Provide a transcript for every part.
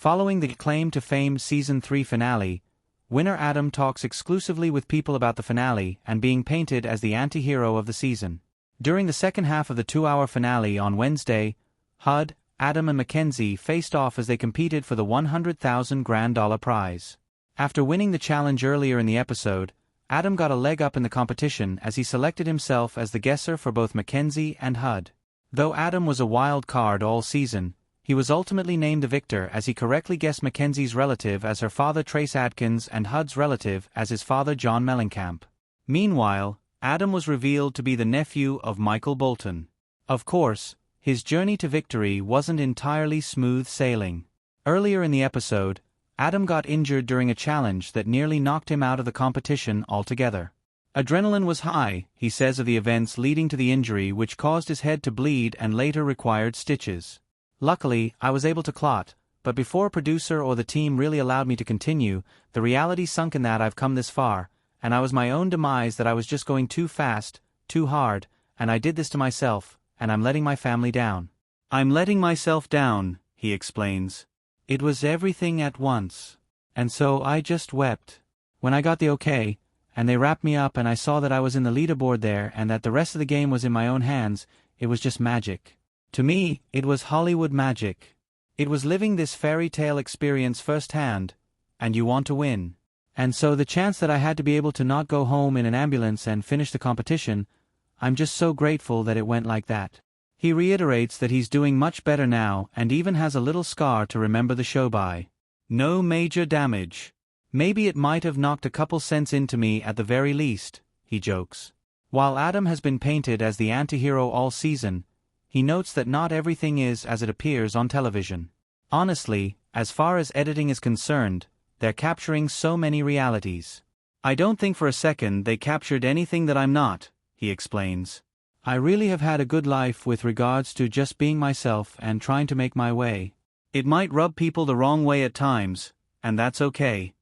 Following the Claim to Fame Season 3 finale, winner Adam talks exclusively with people about the finale and being painted as the anti-hero of the season. During the second half of the 2-hour finale on Wednesday, Hud, Adam and McKenzie faced off as they competed for the $100,000 grand prize. After winning the challenge earlier in the episode, Adam got a leg up in the competition as he selected himself as the guesser for both McKenzie and Hud. Though Adam was a wild card all season, he was ultimately named the victor as he correctly guessed Mackenzie's relative as her father Trace Adkins and Hud's relative as his father John Mellencamp. Meanwhile, Adam was revealed to be the nephew of Michael Bolton. Of course, his journey to victory wasn't entirely smooth sailing. Earlier in the episode, Adam got injured during a challenge that nearly knocked him out of the competition altogether. Adrenaline was high, he says of the events leading to the injury, which caused his head to bleed and later required stitches. Luckily, I was able to clot, but before a producer or the team really allowed me to continue, the reality sunk in that I've come this far, and I was my own demise, that I was just going too fast, too hard, and I did this to myself, and I'm letting my family down. I'm letting myself down, he explains. It was everything at once. And so I just wept. When I got the okay, and they wrapped me up and I saw that I was in the leaderboard there and that the rest of the game was in my own hands, it was just magic. To me, it was Hollywood magic. It was living this fairy tale experience firsthand, and you want to win. And so the chance that I had to be able to not go home in an ambulance and finish the competition, I'm just so grateful that it went like that. He reiterates that he's doing much better now and even has a little scar to remember the show by. No major damage. Maybe it might have knocked a couple cents into me at the very least, he jokes. While Adam has been painted as the anti-hero all season, he notes that not everything is as it appears on television. Honestly, as far as editing is concerned, they're capturing so many realities. I don't think for a second they captured anything that I'm not, he explains. I really have had a good life with regards to just being myself and trying to make my way. It might rub people the wrong way at times, and that's okay.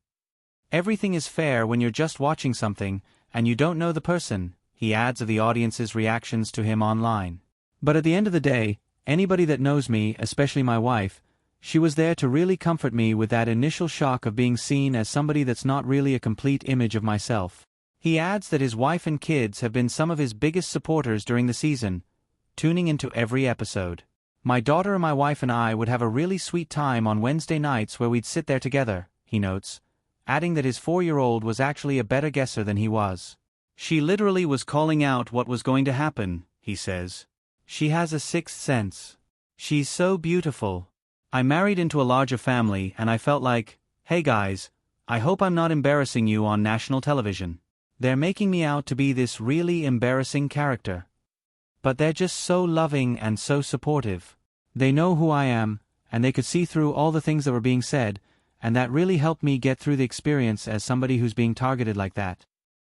Everything is fair when you're just watching something, and you don't know the person, he adds of the audience's reactions to him online. But at the end of the day, anybody that knows me, especially my wife, she was there to really comfort me with that initial shock of being seen as somebody that's not really a complete image of myself. He adds that his wife and kids have been some of his biggest supporters during the season, tuning into every episode. My daughter and my wife and I would have a really sweet time on Wednesday nights where we'd sit there together, he notes, adding that his 4-year-old was actually a better guesser than he was. She literally was calling out what was going to happen, he says. She has a sixth sense. She's so beautiful. I married into a larger family and I felt like, hey guys, I hope I'm not embarrassing you on national television. They're making me out to be this really embarrassing character. But they're just so loving and so supportive. They know who I am, and they could see through all the things that were being said, and that really helped me get through the experience as somebody who's being targeted like that.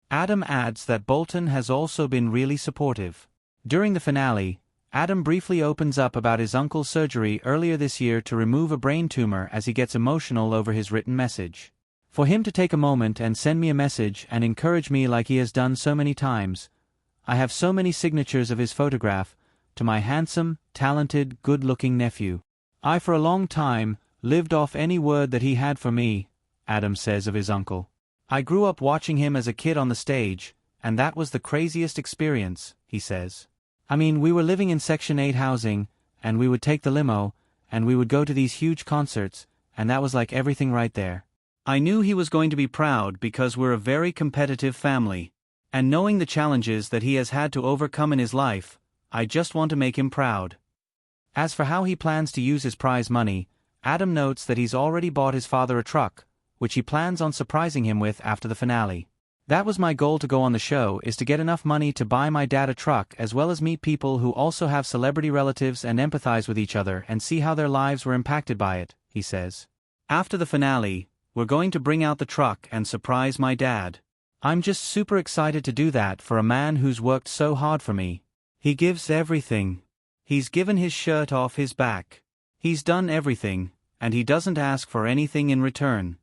Adam adds that Bolton has also been really supportive. During the finale, Adam briefly opens up about his uncle's surgery earlier this year to remove a brain tumor as he gets emotional over his written message. For him to take a moment and send me a message and encourage me like he has done so many times, I have so many signatures of his photograph, to my handsome, talented, good-looking nephew. I for a long time lived off any word that he had for me, Adam says of his uncle. I grew up watching him as a kid on the stage, and that was the craziest experience, he says. I mean, we were living in Section 8 housing, and we would take the limo, and we would go to these huge concerts, and that was like everything right there. I knew he was going to be proud because we're a very competitive family. And knowing the challenges that he has had to overcome in his life, I just want to make him proud. As for how he plans to use his prize money, Adam notes that he's already bought his father a truck, which he plans on surprising him with after the finale. That was my goal to go on the show, is to get enough money to buy my dad a truck as well as meet people who also have celebrity relatives and empathize with each other and see how their lives were impacted by it, he says. After the finale, we're going to bring out the truck and surprise my dad. I'm just super excited to do that for a man who's worked so hard for me. He gives everything. He's given his shirt off his back. He's done everything, and he doesn't ask for anything in return.